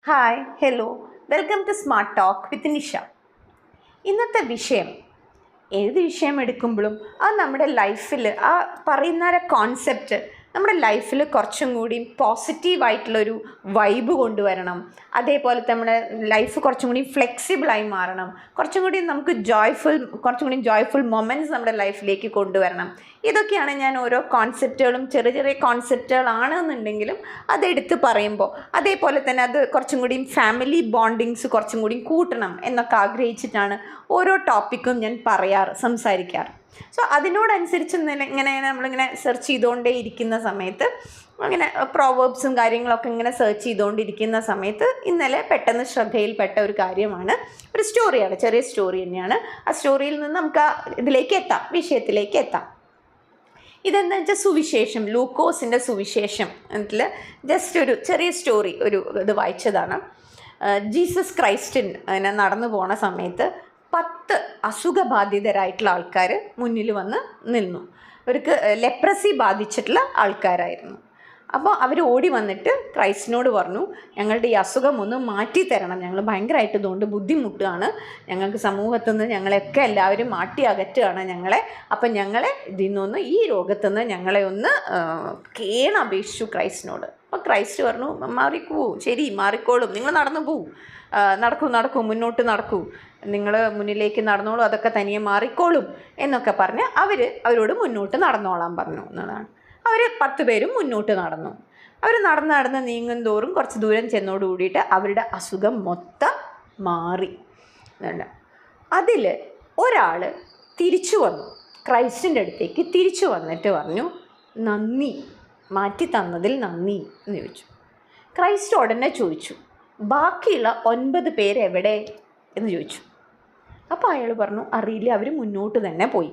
Hi hello welcome to smart talk with Nisha. ഇന്നത്തെ വിഷയം ഏത് വിഷയം എടുക്കുമ്പോഴും അത് നമ്മുടെ ലൈഫിൽ ആ പറയുന്ന കോൺസെപ്റ്റ് നമ്മുടെ ലൈഫിൽ കുറച്ചും കൂടി പോസിറ്റീവായിട്ടുള്ളൊരു വൈബ് കൊണ്ടുവരണം. അതേപോലെ നമ്മുടെ ലൈഫ് കുറച്ചും കൂടി ഫ്ലെക്സിബിളായി മാറണം. കുറച്ചും കൂടി നമുക്ക് കുറച്ചും കൂടി ജോയ്ഫുൾ മൊമെൻറ്റ്സ് നമ്മുടെ ലൈഫിലേക്ക് കൊണ്ടുവരണം. ഇതൊക്കെയാണ് ഞാൻ ഓരോ കോൺസെപ്റ്റുകളും ചെറിയ ചെറിയ കോൺസെപ്റ്റുകളാണെന്നുണ്ടെങ്കിലും അതെടുത്ത് പറയുമ്പോൾ, അതേപോലെ തന്നെ അത് കുറച്ചും കൂടി ഫാമിലി ബോണ്ടിങ്സ് കുറച്ചും കൂടി കൂട്ടണം എന്നൊക്കെ ആഗ്രഹിച്ചിട്ടാണ് ഓരോ ടോപ്പിക്കും ഞാൻ സംസാരിക്കാറ്. സോ അതിനോടനുസരിച്ച് ഇങ്ങനെ നമ്മളിങ്ങനെ സെർച്ച് ചെയ്തുകൊണ്ടേ ഇരിക്കുന്ന സമയത്ത്, അങ്ങനെ പ്രോവേർബ്സും കാര്യങ്ങളൊക്കെ ഇങ്ങനെ സെർച്ച് ചെയ്തുകൊണ്ടിരിക്കുന്ന സമയത്ത് ഇന്നലെ പെട്ടെന്ന് ശ്രദ്ധയിൽപ്പെട്ട ഒരു കാര്യമാണ്, ഒരു സ്റ്റോറിയാണ്, ചെറിയ സ്റ്റോറി തന്നെയാണ്. ആ സ്റ്റോറിയിൽ നിന്ന് നമുക്ക് വിഷയത്തിലേക്ക് എത്താം. ഇതെന്താ വെച്ചാൽ സുവിശേഷം, ലൂക്കോസിൻ്റെ സുവിശേഷം അതിൽ ജസ്റ്റ് ഒരു ചെറിയ സ്റ്റോറി ഇത് വായിച്ചതാണ്. ജീസസ് ക്രൈസ്റ്റിന് നടന്നു പോണ സമയത്ത് 10 അസുഖബാധിതരായിട്ടുള്ള ആൾക്കാർ മുന്നിൽ വന്ന് നിന്നു. അവർക്ക് ലെപ്രസി ബാധിച്ചിട്ടുള്ള ആൾക്കാരായിരുന്നു. അപ്പോൾ അവർ ഓടി വന്നിട്ട് ക്രൈസ്റ്റിനോട് പറഞ്ഞു, ഞങ്ങളുടെ ഈ അസുഖം ഒന്ന് മാറ്റിത്തരണം, ഞങ്ങൾ ഭയങ്കരമായിട്ട് ഇതുകൊണ്ട് ബുദ്ധിമുട്ടുകയാണ്, ഞങ്ങൾക്ക് സമൂഹത്തു നിന്ന് ഞങ്ങളെയൊക്കെ എല്ലാവരും മാറ്റി അകറ്റുകയാണ് ഞങ്ങളെ, അപ്പം ഞങ്ങളെ ഇതിൽ നിന്ന് ഈ രോഗത്തു നിന്ന് ഞങ്ങളെ ഒന്ന് കേണപേക്ഷിച്ചു ക്രൈസ്റ്റിനോട്. അപ്പോൾ ക്രൈസ്റ്റ് പറഞ്ഞു, മാറിക്കൂ, ശരി മാറിക്കോളും, നിങ്ങൾ നടക്കൂ, മുന്നോട്ട് നടക്കൂ, നിങ്ങൾ മുന്നിലേക്ക് നടന്നോളൂ, അതൊക്കെ തനിയെ മാറിക്കോളും എന്നൊക്കെ പറഞ്ഞ് അവരോട് മുന്നോട്ട് നടന്നോളാൻ പറഞ്ഞു എന്നതാണ്. അവർ 10 പേരും മുന്നോട്ട് നടന്നു. അവർ നടന്ന് നീങ്ങും തോറും കുറച്ച് ദൂരം ചെന്നോട് കൂടിയിട്ട് അവരുടെ അസുഖം മൊത്തം മാറി. അതിൽ ഒരാൾ തിരിച്ചു വന്നു, ക്രൈസ്റ്റിൻ്റെ അടുത്തേക്ക് തിരിച്ചു വന്നിട്ട് പറഞ്ഞു, നന്ദി, മാറ്റി തന്നതിൽ നന്ദി എന്ന് ചോദിച്ചു. ക്രൈസ്റ്റ് ഉടനെ ചോദിച്ചു, ബാക്കിയുള്ള 9 പേര് എവിടെ എന്ന് ചോദിച്ചു. അപ്പോൾ അയാൾ പറഞ്ഞു, അറിയില്ല, അവർ മുന്നോട്ട് തന്നെ പോയി.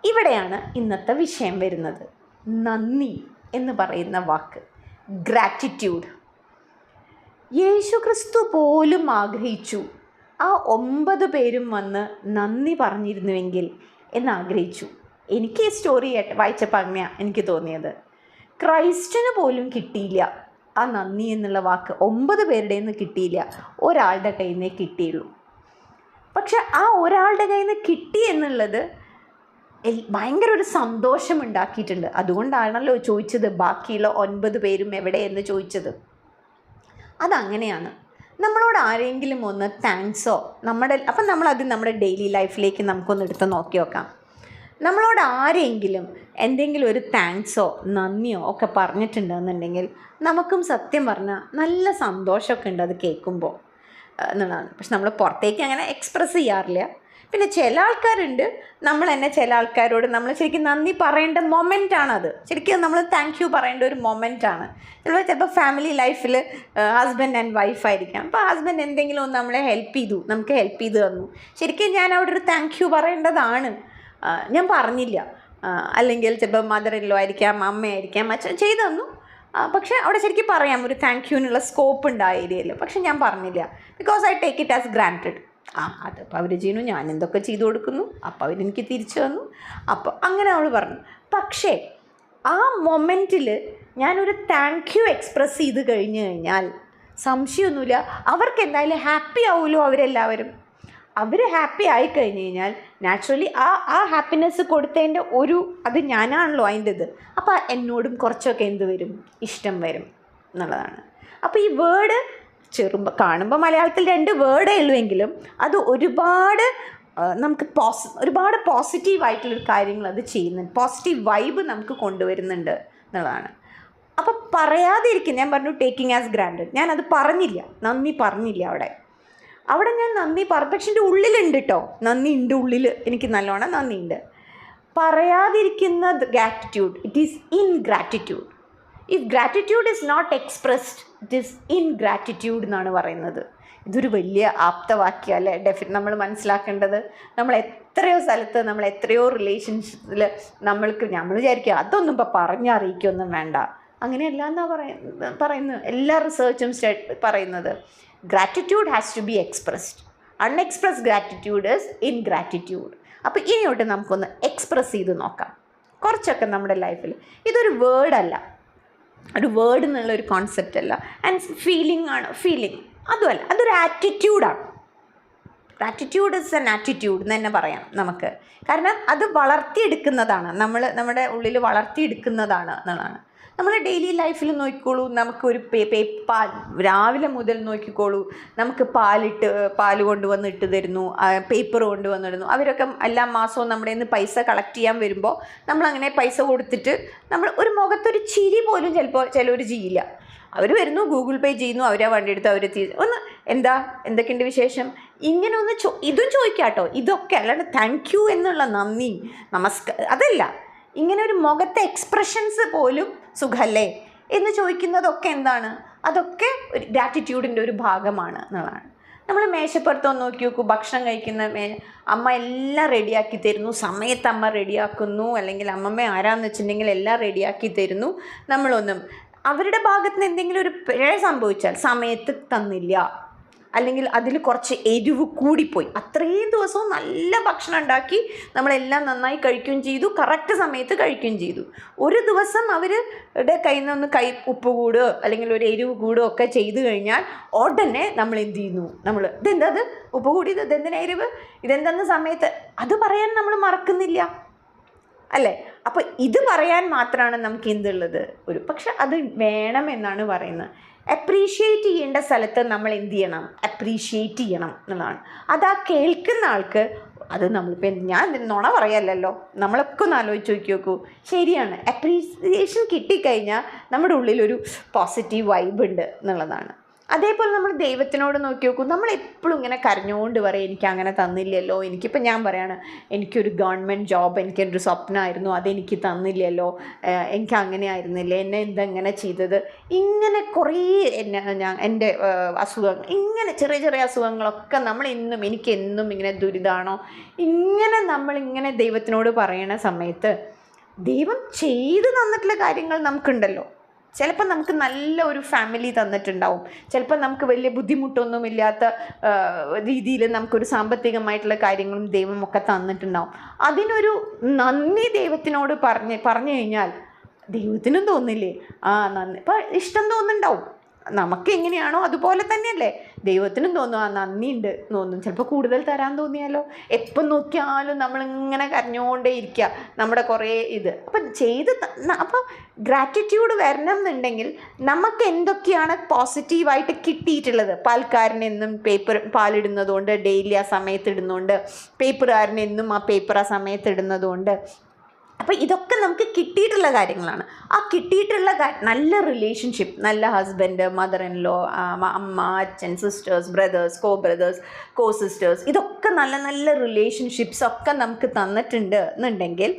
ഇവിടെയാണ് ഇന്നത്തെ വിഷയം വരുന്നത്. നന്ദി എന്ന് പറയുന്ന വാക്ക്, ഗ്രാറ്റിറ്റ്യൂഡ്. യേശുക്രിസ്തു പോലും ആഗ്രഹിച്ചു ആ 9 പേരും വന്ന് നന്ദി പറഞ്ഞിരുന്നുവെങ്കിൽ എന്നാഗ്രഹിച്ചു. എനിക്ക് ഈ സ്റ്റോറി വായിച്ചപ്പോൾ അങ്ങനെയാണ് എനിക്ക് തോന്നിയത്. ക്രൈസ്റ്റിന് പോലും കിട്ടിയില്ല ആ നന്ദി എന്നുള്ള വാക്ക്. 9 പേരുടെ നിന്ന് കിട്ടിയില്ല, ഒരാളുടെ കയ്യിൽ നിന്നേ കിട്ടിയുള്ളൂ. പക്ഷെ ആ ഒരാളുടെ കയ്യിൽ നിന്ന് കിട്ടി എന്നുള്ളത് ഭയങ്കര ഒരു സന്തോഷം ഉണ്ടാക്കിയിട്ടുണ്ട്. അതുകൊണ്ടാണല്ലോ ചോദിച്ചത്, ബാക്കിയുള്ള 9 പേരും എവിടെ എന്ന് ചോദിച്ചത്. അതങ്ങനെയാണ്. നമ്മളോട് ആരെങ്കിലും ഒന്ന് താങ്ക്സോ അപ്പം നമ്മളത് നമ്മുടെ ഡെയിലി ലൈഫിലേക്ക് നമുക്കൊന്ന് എടുത്ത് നോക്കി നോക്കാം. നമ്മളോട് ആരെങ്കിലും എന്തെങ്കിലും ഒരു താങ്ക്സോ നന്ദിയോ ഒക്കെ പറഞ്ഞിട്ടുണ്ടെന്നുണ്ടെങ്കിൽ നമുക്കും സത്യം പറഞ്ഞാൽ നല്ല സന്തോഷമൊക്കെ ഉണ്ട് അത് കേൾക്കുമ്പോൾ എന്നുള്ളതാണ്. പക്ഷെ നമ്മൾ പുറത്തേക്ക് അങ്ങനെ എക്സ്പ്രസ് ചെയ്യാറില്ല. പിന്നെ ചില ആൾക്കാരുണ്ട്, നമ്മൾ തന്നെ ചില ആൾക്കാരോട് നമ്മൾ ശരിക്കും നന്ദി പറയേണ്ട മൊമെൻ്റാണത്. ശരിക്കും നമ്മൾ താങ്ക് യു പറയേണ്ട ഒരു മൊമെൻ്റാണ്. ചിലപ്പോൾ ഫാമിലി ലൈഫിൽ ഹസ്ബൻഡ് ആൻഡ് വൈഫായിരിക്കാം. അപ്പോൾ ഹസ്ബൻഡ് എന്തെങ്കിലും ഒന്ന് നമ്മളെ നമുക്ക് ഹെൽപ്പ് ചെയ്ത് തന്നു, ശരിക്കും ഞാൻ അവിടെ ഒരു താങ്ക് യു പറയേണ്ടതാണ്. ഞാൻ പറഞ്ഞില്ല. അല്ലെങ്കിൽ ചിലപ്പോൾ മദർ ഇൻ ലോ ആയിരിക്കാം, അമ്മയായിരിക്കാം, അച്ഛൻ ചെയ്തു തന്നു, പക്ഷേ അവിടെ ശരിക്കും പറയാം, ഒരു താങ്ക് യുവിനുള്ള സ്കോപ്പ് ഉണ്ട് ആ ഏരിയയിൽ. പക്ഷെ ഞാൻ പറഞ്ഞില്ല, because I take it as granted. അതിപ്പോൾ അവർ ചെയ്യുന്നു, ഞാൻ എന്തൊക്കെ ചെയ്തു കൊടുക്കുന്നു, അപ്പോൾ അവരെനിക്ക് തിരിച്ചു തന്നു, അപ്പോൾ അങ്ങനെ അവൾ പറഞ്ഞു. പക്ഷേ ആ മൊമെൻറ്റിൽ ഞാനൊരു താങ്ക് യു എക്സ്പ്രസ് ചെയ്ത് കഴിഞ്ഞാൽ സംശയമൊന്നുമില്ല, അവർക്ക് എന്തായാലും ഹാപ്പി ആവുമല്ലോ. അവർ ഹാപ്പി ആയിക്കഴിഞ്ഞ് കഴിഞ്ഞാൽ നാച്ചുറലി ആ ഹാപ്പിനെസ് കൊടുത്തതിൻ്റെ അത് ഞാനാണല്ലോ അതിൻ്റെ ഇത്. അപ്പോൾ എന്നോടും കുറച്ചൊക്കെ എന്ത് ഇഷ്ടം വരും എന്നുള്ളതാണ്. അപ്പോൾ ഈ വേർഡ് കാണുമ്പോൾ മലയാളത്തിൽ 2 വേർഡേ ഉള്ളുവെങ്കിലും അത് ഒരുപാട് നമുക്ക് ഒരുപാട് പോസിറ്റീവായിട്ടുള്ളൊരു കാര്യങ്ങൾ അത് ചെയ്യുന്നുണ്ട്, പോസിറ്റീവ് വൈബ് നമുക്ക് കൊണ്ടുവരുന്നുണ്ട് എന്നുള്ളതാണ്. അപ്പോൾ പറയാതിരിക്കും. ഞാൻ പറഞ്ഞു ടേക്കിംഗ് ആസ് ഗ്രാൻറ്റഡ്. ഞാനത് പറഞ്ഞില്ല, നന്ദി പറഞ്ഞില്ല. അവിടെ ഞാൻ നന്ദി പക്ഷെ എൻ്റെ ഉള്ളിലുണ്ട് കേട്ടോ, നന്ദി ഉണ്ട് ഉള്ളിൽ, എനിക്ക് നല്ലോണം നന്ദിയുണ്ട്. പറയാതിരിക്കുന്ന gratitude, it is ingratitude. If gratitude is not expressed, it is ingratitude എന്നാണ് പറയുന്നത്. ഇതൊരു വലിയ ആപ്തവാക്യം അല്ലേ? നമ്മൾ മനസ്സിലാക്കേണ്ടത്, നമ്മൾ എത്രയോ സ്ഥലത്ത്, നമ്മൾ എത്രയോ റിലേഷൻഷിപ്പിൽ നമ്മൾ വിചാരിക്കുക അതൊന്നും ഇപ്പോൾ പറഞ്ഞറിയിക്കൊന്നും വേണ്ട, അങ്ങനെയല്ല എന്നാ പറയുന്നത്. എല്ലാ റിസർച്ചും പറയുന്നത് gratitude has to be expressed. Unexpressed gratitude is ingratitude. അപ്പോൾ ഇനിയോട്ട് നമുക്കൊന്ന് എക്സ്പ്രസ് ചെയ്ത് നോക്കാം കുറച്ചൊക്കെ നമ്മുടെ ലൈഫിൽ. ഇതൊരു വേർഡല്ല, ഒരു വേർഡ് എന്നുള്ള ഒരു കോൺസെപ്റ്റ് അല്ല. ആൻഡ് ഫീലിംഗ് ആണ്, ഫീലിംഗ് അതുമല്ല, അതൊരു ആറ്റിറ്റ്യൂഡാണ്. ആറ്റിറ്റ്യൂഡ് ഇസ് എൻ ആറ്റിറ്റ്യൂഡ് എന്ന് തന്നെ പറയാം നമുക്ക്. കാരണം അത് വളർത്തിയെടുക്കുന്നതാണ്, നമ്മുടെ ഉള്ളിൽ വളർത്തിയെടുക്കുന്നതാണ് എന്നുള്ളതാണ്. നമ്മൾ ഡെയിലി ലൈഫിൽ നോക്കിക്കോളൂ, നമുക്കൊരു പാൽ രാവിലെ മുതൽ നോക്കിക്കോളൂ, നമുക്ക് പാൽ കൊണ്ടുവന്ന് ഇട്ട് തരുന്നു, പേപ്പർ കൊണ്ടുവന്നിടുന്നു. അവരൊക്കെ എല്ലാ മാസവും നമ്മുടെ നിന്ന് പൈസ കളക്ട് ചെയ്യാൻ വരുമ്പോൾ നമ്മളങ്ങനെ പൈസ കൊടുത്തിട്ട് നമ്മൾ ഒരു മുഖത്തൊരു ചിരി പോലും ചിലപ്പോൾ ചിലവർ ചെയ്യില്ല. അവർ വരുന്നു, ഗൂഗിൾ പേ ചെയ്യുന്നു, അവരാ വണ്ടി എടുത്ത് അവർ ഒന്ന് എന്തൊക്കെയുണ്ട് വിശേഷം, ഇങ്ങനെ ഒന്ന് ഇതും ചോദിക്കാട്ടോ. ഇതൊക്കെ അല്ലാണ്ട് താങ്ക് യു എന്നുള്ള നന്ദി, നമസ്കാരം അതല്ല. ഇങ്ങനെ ഒരു മുഖത്തെ എക്സ്പ്രഷൻസ് പോലും സുഖല്ലേ എന്ന് ചോദിക്കുന്നതൊക്കെ എന്താണ്? അതൊക്കെ ഒരു ഗ്രാറ്റിറ്റ്യൂഡിൻ്റെ ഒരു ഭാഗമാണ് എന്നുള്ളതാണ്. നമ്മൾ മേശപ്പുറത്തൊന്ന് നോക്കി നോക്കൂ, ഭക്ഷണം കഴിക്കുന്ന അമ്മ എല്ലാം റെഡിയാക്കി തരുന്നു, സമയത്ത് അമ്മ റെഡിയാക്കുന്നു, അല്ലെങ്കിൽ അമ്മമ്മ ആരാന്ന് വെച്ചിട്ടുണ്ടെങ്കിൽ എല്ലാം റെഡിയാക്കി തരുന്നു. നമ്മളൊന്നും അവരുടെ ഭാഗത്ത് നിന്ന് എന്തെങ്കിലും ഒരു പിഴ സംഭവിച്ചാൽ സമയത്ത് തന്നില്ല, അല്ലെങ്കിൽ അതിൽ കുറച്ച് എരിവ് കൂടിപ്പോയി, അത്രയും ദിവസവും നല്ല ഭക്ഷണം ഉണ്ടാക്കി നമ്മളെല്ലാം നന്നായി കഴിക്കുകയും ചെയ്തു, കറക്റ്റ് സമയത്ത് കഴിക്കുകയും ചെയ്തു. ഒരു ദിവസം അവരുടെ കയ്യിൽ നിന്നൊന്ന് ഉപ്പ് കൂടുകയോ അല്ലെങ്കിൽ ഒരു എരിവ് കൂടുകയോ ഒക്കെ ചെയ്തു കഴിഞ്ഞാൽ ഉടനെ നമ്മൾ എന്ത് ചെയ്യുന്നു? നമ്മൾ ഇതെന്തത് ഉപ്പ് കൂടിയത്, ഇതെന്തിനാ എരിവ്, ഇതെന്തെന്ന സമയത്ത് അത് പറയാൻ നമ്മൾ മറക്കുന്നില്ല അല്ലേ? അപ്പോൾ ഇത് പറയാൻ മാത്രമാണ് നമുക്ക് എന്തുള്ളത് പക്ഷെ അത് വേണമെന്നാണ് പറയുന്നത്. അപ്രീഷിയേറ്റ് ചെയ്യേണ്ട സ്ഥലത്ത് നമ്മൾ എന്ത് ചെയ്യണം? അപ്രീഷിയേറ്റ് ചെയ്യണം എന്നുള്ളതാണ്. അത് കേൾക്കുന്ന ആൾക്ക് അത് നമ്മളിപ്പോൾ ഞാൻ നുണ പറയല്ലല്ലോ, നമ്മളൊക്കെ ഒന്ന് ആലോചിച്ച് നോക്കൂ. ശരിയാണ്, അപ്രീസിയേഷൻ കിട്ടിക്കഴിഞ്ഞാൽ നമ്മുടെ ഉള്ളിലൊരു പോസിറ്റീവ് വൈബ് ഉണ്ട് എന്നുള്ളതാണ്. അതേപോലെ നമ്മൾ ദൈവത്തിനോട് നോക്കി നോക്കൂ. നമ്മൾ എപ്പോഴും ഇങ്ങനെ കരഞ്ഞുകൊണ്ട് പറയും എനിക്ക് അങ്ങനെ തന്നില്ലല്ലോ, എനിക്കിപ്പോൾ ഞാൻ പറയാണ് എനിക്കൊരു ഗവൺമെൻറ് ജോബ് എനിക്കൊരു സ്വപ്നമായിരുന്നു, അതെനിക്ക് തന്നില്ലല്ലോ, എനിക്ക് അങ്ങനെ ആയിരുന്നില്ലേ, എന്നെ എന്തെങ്ങനെ ചെയ്തത്, ഇങ്ങനെ കുറേ എൻ്റെ അസുഖങ്ങൾ, ഇങ്ങനെ ചെറിയ ചെറിയ അസുഖങ്ങളൊക്കെ നമ്മൾ എനിക്കെന്നും ഇങ്ങനെ ദുരിതമാണോ, ഇങ്ങനെ നമ്മളിങ്ങനെ ദൈവത്തിനോട് പറയണ സമയത്ത് ദൈവം ചെയ്ത് തന്നിട്ടുള്ള കാര്യങ്ങൾ നമുക്കുണ്ടല്ലോ. ചിലപ്പോൾ നമുക്ക് നല്ല ഒരു ഫാമിലി തന്നിട്ടുണ്ടാവും, ചിലപ്പോൾ നമുക്ക് വലിയ ബുദ്ധിമുട്ടൊന്നുമില്ലാത്ത രീതിയിൽ നമുക്കൊരു സാമ്പത്തികമായിട്ടുള്ള കാര്യങ്ങളും ദൈവമൊക്കെ തന്നിട്ടുണ്ടാവും. അതിനൊരു നന്ദി ദൈവത്തിനോട് പറഞ്ഞു കഴിഞ്ഞാൽ ദൈവത്തിനും തോന്നില്ലേ നന്ദി, ഇപ്പം ഇഷ്ടം തോന്നുന്നുണ്ടാവും. നമുക്ക് എങ്ങനെയാണോ അതുപോലെ തന്നെയല്ലേ ദൈവത്തിനും തോന്നും, നന്ദിയുണ്ട് തോന്നും. ചിലപ്പോൾ കൂടുതൽ തരാൻ തോന്നിയാലോ. എപ്പം നോക്കിയാലും നമ്മളിങ്ങനെ കരഞ്ഞുകൊണ്ടേ ഇരിക്കുക, നമ്മുടെ കുറേ അപ്പോൾ ഗ്രാറ്റിറ്റ്യൂഡ് വരണം എന്നുണ്ടെങ്കിൽ നമുക്ക് എന്തൊക്കെയാണ് പോസിറ്റീവായിട്ട് കിട്ടിയിട്ടുള്ളത്. പാൽക്കാരനെന്നും പാലിടുന്നതുകൊണ്ട്, ഡെയിലി ആ സമയത്ത് ഇടുന്നതുകൊണ്ട്, പേപ്പറുകാരനെന്നും ആ പേപ്പർ ആ സമയത്ത് ഇടുന്നതുകൊണ്ട്, അപ്പോൾ ഇതൊക്കെ നമുക്ക് കിട്ടിയിട്ടുള്ള കാര്യങ്ങളാണ്. ആ കിട്ടിയിട്ടുള്ള നല്ല റിലേഷൻഷിപ്പ്, നല്ല ഹസ്ബൻഡ്, മദർ ഇൻ ലോ, അമ്മ, അച്ഛൻ, സിസ്റ്റേഴ്സ്, ബ്രദേഴ്സ്, കോ സിസ്റ്റേഴ്സ്, ഇതൊക്കെ നല്ല നല്ല റിലേഷൻഷിപ്സ് ഒക്കെ നമുക്ക് തന്നിട്ടുണ്ട് എന്നുണ്ടെങ്കിൽ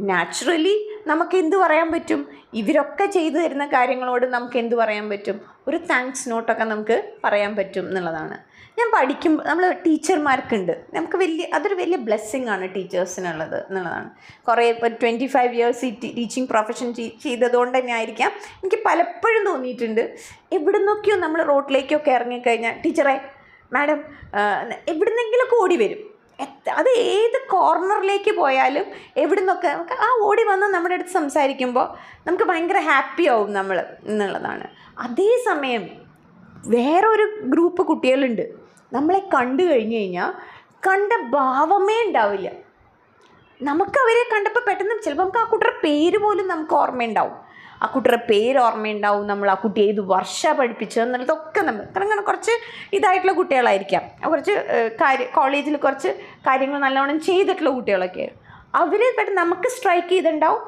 നാച്ചുറലി നമുക്ക് എന്ത് പറയാൻ പറ്റും? ഇവരൊക്കെ ചെയ്തു തരുന്ന കാര്യങ്ങളോട് നമുക്ക് എന്ത് പറയാൻ പറ്റും? ഒരു താങ്ക്സ് നോട്ടൊക്കെ നമുക്ക് പറയാൻ പറ്റും എന്നുള്ളതാണ്. ഞാൻ പഠിക്കുമ്പോൾ നമ്മൾ ടീച്ചർമാർക്കുണ്ട്, നമുക്ക് അതൊരു വലിയ ബ്ലെസ്സിങ് ആണ് ടീച്ചേഴ്സിനുള്ളത് എന്നുള്ളതാണ്. കുറേ 25 ഇയേഴ്സ് ഈ ടീച്ചിങ് പ്രൊഫഷൻ ചെയ്തതുകൊണ്ട് തന്നെ ആയിരിക്കാം എനിക്ക് പലപ്പോഴും തോന്നിയിട്ടുണ്ട്, എവിടെ നിന്നൊക്കെയോ നമ്മൾ റോഡിലേക്കൊക്കെ ഇറങ്ങിക്കഴിഞ്ഞാൽ ടീച്ചറെ, മാഡം, എവിടുന്നെങ്കിലൊക്കെ ഓടി വരും. അത് ഏത് കോർണറിലേക്ക് പോയാലും എവിടെ നിന്നൊക്കെ നമുക്ക് ആ ഓടി വന്ന് നമ്മുടെ അടുത്ത് സംസാരിക്കുമ്പോൾ നമുക്ക് ഭയങ്കര ഹാപ്പി ആവും നമ്മൾ എന്നുള്ളതാണ്. അതേസമയം വേറൊരു ഗ്രൂപ്പ് കുട്ടികളുണ്ട്, നമ്മളെ കണ്ടു കഴിഞ്ഞ് കഴിഞ്ഞാൽ കണ്ട ഭാവമേ ഉണ്ടാവില്ല. നമുക്കവരെ കണ്ടപ്പോൾ പെട്ടെന്ന് ചിലപ്പോൾ നമുക്ക് ആ കുട്ടിയുടെ പേര് പോലും നമുക്ക് ഓർമ്മയുണ്ടാവും, ആ കുട്ടിയുടെ പേര് ഓർമ്മയുണ്ടാവും, നമ്മൾ ആ കുട്ടി ഏത് വർഷമാണ് പഠിപ്പിച്ചത് എന്നുള്ളതൊക്കെ കാരണം കുറച്ച് ഇതായിട്ടുള്ള കുട്ടികളായിരിക്കാം, കുറച്ച് കോളേജിൽ കുറച്ച് കാര്യങ്ങൾ നല്ലോണം ചെയ്തിട്ടുള്ള കുട്ടികളൊക്കെ. അവർ പെട്ടെന്ന് നമുക്ക് സ്ട്രൈക്ക് ചെയ്തിട്ടുണ്ടാവും,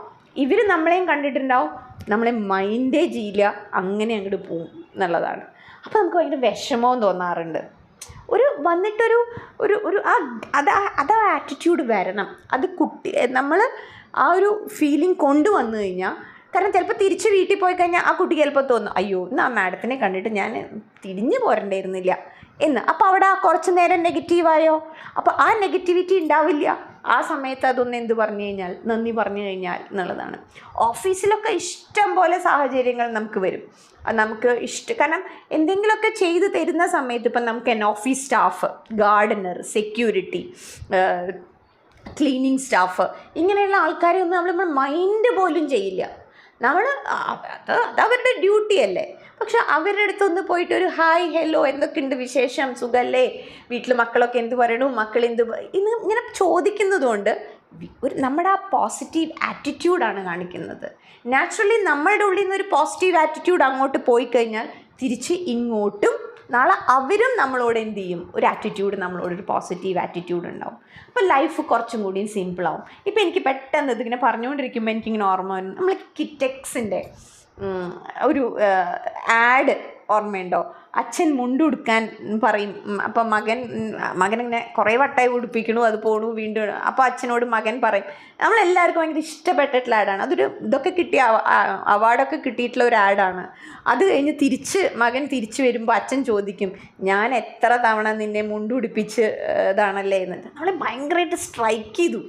ഇവർ നമ്മളെയും കണ്ടിട്ടുണ്ടാവും, നമ്മളെ മൈൻഡേ ചെയ്യില്ല, അങ്ങനെ അങ്ങോട്ട് പോവും എന്നുള്ളതാണ്. അപ്പോൾ നമുക്ക് ഭയങ്കര വിഷമവും തോന്നാറുണ്ട്. വന്നിട്ടൊരു ആറ്റിറ്റ്യൂഡ് വരണം. അത് നമ്മൾ ആ ഒരു ഫീലിംഗ് കൊണ്ടുവന്നു കഴിഞ്ഞാൽ, കാരണം ചിലപ്പോൾ തിരിച്ച് വീട്ടിൽ പോയി കഴിഞ്ഞാൽ ആ കുട്ടി ചിലപ്പോൾ തോന്നും അയ്യോ ഇന്ന് ആ മാഡത്തിനെ കണ്ടിട്ട് ഞാൻ തിരിഞ്ഞു പോരണ്ടായിരുന്നില്ല എന്ന്. അപ്പോൾ അവിടെ കുറച്ച് നേരം നെഗറ്റീവായോ, അപ്പോൾ ആ നെഗറ്റിവിറ്റി ഉണ്ടാവില്ല. ആ സമയത്ത് അതൊന്ന് എന്ത് പറഞ്ഞു കഴിഞ്ഞാൽ, നന്ദി പറഞ്ഞു കഴിഞ്ഞാൽ എന്നുള്ളതാണ്. ഓഫീസിലൊക്കെ ഇഷ്ടം പോലെ സാഹചര്യങ്ങൾ നമുക്ക് വരും, നമുക്ക് കാരണം എന്തെങ്കിലുമൊക്കെ ചെയ്ത് തരുന്ന സമയത്ത് ഇപ്പം നമുക്ക് office staff, Gardner, security, cleaning staff, ഇങ്ങനെയുള്ള ആൾക്കാരെ ഒന്നും നമ്മൾ മൈൻഡ് പോലും ചെയ്യില്ല. നമ്മൾ അത് അവരുടെ ഡ്യൂട്ടി അല്ലേ. പക്ഷെ അവരുടെ അടുത്തൊന്ന് പോയിട്ട് ഒരു ഹായ് ഹലോ എന്തൊക്കെയുണ്ട് വിശേഷം, സുഖല്ലേ, വീട്ടിൽ മക്കളൊക്കെ എന്ത് പറയണു, മക്കൾ ഇങ്ങനെ ചോദിക്കുന്നതുകൊണ്ട് നമ്മുടെ ആ പോസിറ്റീവ് ആറ്റിറ്റ്യൂഡാണ് കാണിക്കുന്നത്. നാച്ചുറലി നമ്മളുടെ ഉള്ളിൽ നിന്നൊരു പോസിറ്റീവ് ആറ്റിറ്റ്യൂഡ് അങ്ങോട്ട് പോയി കഴിഞ്ഞാൽ തിരിച്ച് ഇങ്ങോട്ടും നാളെ അവരും നമ്മളോട് എന്ത് ചെയ്യും, ഒരു ആറ്റിറ്റ്യൂഡ്, നമ്മളോടൊരു പോസിറ്റീവ് ആറ്റിറ്റ്യൂഡ് ഉണ്ടാവും. അപ്പോൾ ലൈഫ് കുറച്ചും കൂടി സിമ്പിളാവും. ഇപ്പോൾ എനിക്ക് പെട്ടെന്ന് ഇതിങ്ങനെ പറഞ്ഞുകൊണ്ടിരിക്കുമ്പോൾ എനിക്കിങ്ങനെ ഓർമ്മ വരും, നമ്മൾ കിറ്റെക്സിൻ്റെ ഒരു ആഡ് ഓർമ്മയുണ്ടോ? അച്ഛൻ മുണ്ടുടുക്കാൻ പറയും, അപ്പം മകനിങ്ങനെ കുറേ വട്ടായി ഉടുപ്പിക്കണു, അത് പോണു വീണ്ടും. അപ്പോൾ അച്ഛനോട് മകൻ പറയും, നമ്മളെല്ലാവർക്കും ഭയങ്കര ഇഷ്ടപ്പെട്ടിട്ടുള്ള ആഡാണ്, ഇതൊക്കെ കിട്ടിയ അവാർഡൊക്കെ കിട്ടിയിട്ടുള്ള ഒരു ആഡാണ്. അത് കഴിഞ്ഞ് മകൻ തിരിച്ചു വരുമ്പോൾ അച്ഛൻ ചോദിക്കും, ഞാൻ എത്ര തവണ നിന്നെ മുണ്ടുടുപ്പിച്ച് ഇതാണല്ലേ എന്ന്. നമ്മളെ ഭയങ്കരമായിട്ട് സ്ട്രൈക്ക് ചെയ്തു.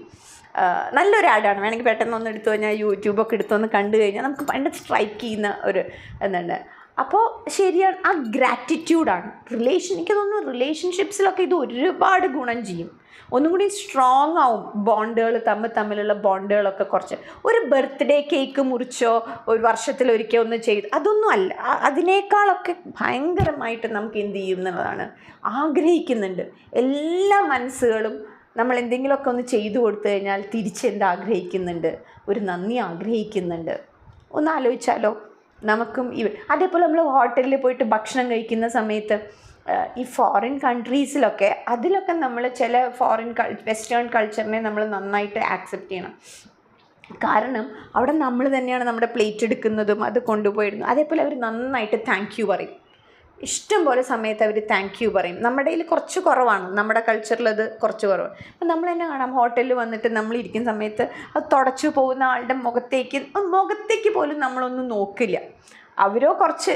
നല്ലൊരു ആഡാണ്, വേണമെങ്കിൽ പെട്ടെന്ന് ഒന്ന് എടുത്തു കഴിഞ്ഞാൽ യൂട്യൂബൊക്കെ എടുത്തൊന്ന് കണ്ടു കഴിഞ്ഞാൽ നമുക്ക് ഭയങ്കര സ്ട്രൈക്ക് ചെയ്യുന്ന ഒരു എന്തുണ്ട്. അപ്പോൾ ശരിയാണ്, ആ ഗ്രാറ്റിറ്റ്യൂഡാണ് എനിക്ക് തോന്നുന്നു റിലേഷൻഷിപ്സിലൊക്കെ ഇത് ഒരുപാട് ഗുണം ചെയ്യും. ഒന്നും കൂടി സ്ട്രോങ് ആവും ബോണ്ടുകൾ, തമ്മിലുള്ള ബോണ്ടുകളൊക്കെ. കുറച്ച് ഒരു ബർത്ത്ഡേ കേക്ക് മുറിച്ചോ ഒരു വർഷത്തിലൊരിക്കൽ ഒന്ന് ചെയ്ത് അതൊന്നും അല്ല, അതിനേക്കാളൊക്കെ ഭയങ്കരമായിട്ട് നമുക്ക് എന്ത് ചെയ്യും എന്നുള്ളതാണ് ആഗ്രഹിക്കുന്നുണ്ട്. എല്ലാ മനസ്സുകളും നമ്മൾ എന്തെങ്കിലുമൊക്കെ ഒന്ന് ചെയ്തു കൊടുത്തു കഴിഞ്ഞാൽ തിരിച്ചെന്താഗ്രഹിക്കുന്നുണ്ട്, ഒരു നന്ദി ആഗ്രഹിക്കുന്നുണ്ട്. ഒന്ന് ആലോചിച്ചാലോ നമുക്കും. അതേപോലെ നമ്മൾ ഹോട്ടലിൽ പോയിട്ട് ഭക്ഷണം കഴിക്കുന്ന സമയത്ത് ഈ ഫോറിൻ കൺട്രീസിലൊക്കെ അതിലൊക്കെ നമ്മൾ ചില വെസ്റ്റേൺ കൾച്ചറിനെ നമ്മൾ നന്നായിട്ട് ആക്സെപ്റ്റ് ചെയ്യണം. കാരണം അവിടെ നമ്മൾ തന്നെയാണ് നമ്മുടെ പ്ലേറ്റ് എടുക്കുന്നതും അത് കൊണ്ടുപോയിടുന്നു. അതേപോലെ അവർ നന്നായിട്ട് താങ്ക് യു പറയും. ഇഷ്ടം പോലെ സമയത്ത് അവർ താങ്ക് യു പറയും. നമ്മുടെ കയ്യിൽ കുറച്ച് കുറവാണ്, നമ്മുടെ കൾച്ചറിൽ അത് കുറച്ച് കുറവാണ്. അപ്പം നമ്മൾ തന്നെ കാണാം, ഹോട്ടലിൽ വന്നിട്ട് നമ്മൾ ഇരിക്കുന്ന സമയത്ത് അത് തുടച്ചു പോകുന്ന ആളുടെ മുഖത്തേക്ക് പോലും നമ്മളൊന്നും നോക്കില്ല. അവരോ കുറച്ച്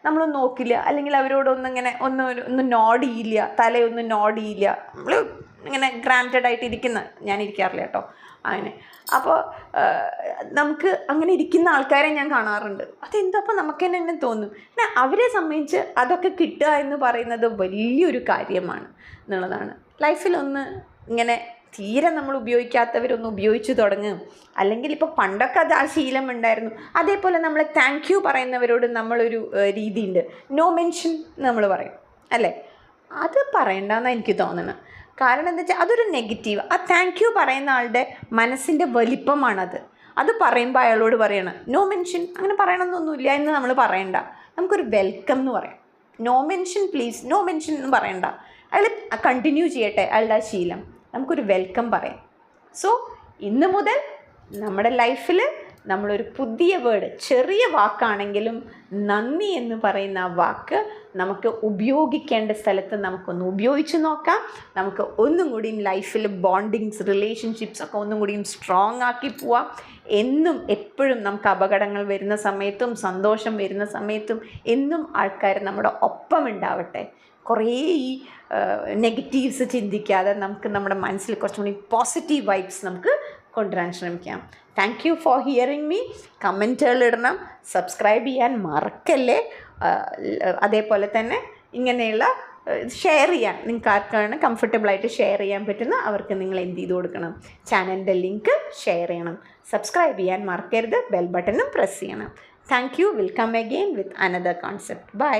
നമ്മളൊന്നും നോക്കില്ല, അല്ലെങ്കിൽ അവരോടൊന്നും ഇങ്ങനെ ഒന്ന് നോഡ് ചെയ്യില്ല, തലയൊന്നും നോഡ് ചെയ്യില്ല. നമ്മൾ ഇങ്ങനെ ഗ്രാൻറ്റഡ് ആയിട്ട് ഞാൻ ഇരിക്കാറില്ല കേട്ടോ അങ്ങനെ. അപ്പോൾ നമുക്ക് അങ്ങനെ ഇരിക്കുന്ന ആൾക്കാരെ ഞാൻ കാണാറുണ്ട്. അതെന്തോ അപ്പോൾ നമുക്ക് തന്നെ തോന്നും. പിന്നെ അവരെ സംബന്ധിച്ച് അതൊക്കെ കിട്ടുക എന്ന് പറയുന്നത് വലിയൊരു കാര്യമാണ് എന്നുള്ളതാണ്. ലൈഫിലൊന്ന് ഇങ്ങനെ തീരെ നമ്മൾ ഉപയോഗിക്കാത്തവരൊന്ന് ഉപയോഗിച്ച് തുടങ്ങും. അല്ലെങ്കിൽ ഇപ്പോൾ പണ്ടൊക്കെ അത് ആ ശീലം ഉണ്ടായിരുന്നു. അതേപോലെ നമ്മൾ താങ്ക് യു പറയുന്നവരോട് നമ്മളൊരു രീതിയുണ്ട്, നോ മെൻഷൻ നമ്മൾ പറയും അല്ലേ. അത് പറയണ്ടെന്നാണ് എനിക്ക് തോന്നുന്നത്. കാരണം എന്താ വെച്ചാൽ അതൊരു നെഗറ്റീവ്. ആ താങ്ക് യു പറയുന്ന ആളുടെ മനസ്സിൻ്റെ വലിപ്പമാണത്. അത് പറയുമ്പോൾ അയാളോട് പറയണം നോ മെൻഷൻ, അങ്ങനെ പറയണമെന്നൊന്നുമില്ല എന്ന് നമ്മൾ പറയണ്ട. നമുക്കൊരു വെൽക്കം എന്ന് പറയാം. No mention please, no mention എന്ന് പറയണ്ട. അയാൾ കണ്ടിന്യൂ ചെയ്യട്ടെ അയാളുടെ ആ ശീലം. നമുക്കൊരു വെൽക്കം പറയാം. സോ ഇന്ന് മുതൽ നമ്മുടെ ലൈഫിൽ നമ്മളൊരു പുതിയ വേർഡ്, ചെറിയ വാക്കാണെങ്കിലും നന്ദി എന്ന് പറയുന്ന ആ വാക്ക് നമുക്ക് ഉപയോഗിക്കേണ്ട സ്ഥലത്ത് നമുക്കൊന്ന് ഉപയോഗിച്ച് നോക്കാം. നമുക്ക് ഒന്നും കൂടിയും ലൈഫിൽ ബോണ്ടിങ്സ്, റിലേഷൻഷിപ്സ് ഒക്കെ ഒന്നും കൂടിയും സ്ട്രോങ് ആക്കി പോവാം. എന്നും എപ്പോഴും നമുക്ക് അപകടങ്ങൾ വരുന്ന സമയത്തും സന്തോഷം വരുന്ന സമയത്തും എന്നും ആൾക്കാർ നമ്മുടെ ഒപ്പം ഉണ്ടാവട്ടെ. കുറേ ഈ നെഗറ്റീവ്സ് ചിന്തിക്കാതെ നമുക്ക് നമ്മുടെ മനസ്സിൽ കുറച്ചും കൂടി പോസിറ്റീവ് വൈബ്സ് നമുക്ക് കൊണ്ടുവരാൻ ശ്രമിക്കാം. Thank you for hearing me. കമൻറ്റുകളിടണം, സബ്സ്ക്രൈബ് ചെയ്യാൻ മറക്കല്ലേ. അതേപോലെ തന്നെ ഇങ്ങനെയുള്ള ഷെയർ ചെയ്യാൻ നിങ്ങൾക്ക് ആർക്കാണ് കംഫർട്ടബിളായിട്ട് ഷെയർ ചെയ്യാൻ പറ്റുന്ന അവർക്ക് നിങ്ങൾ എന്ത് ചെയ്ത് കൊടുക്കണം, ചാനലിൻ്റെ ലിങ്ക് ഷെയർ ചെയ്യണം. സബ്സ്ക്രൈബ് ചെയ്യാൻ മറക്കരുത്, ബെൽ ബട്ടണും പ്രസ് ചെയ്യണം. Thank you. Will come again with another concept. By.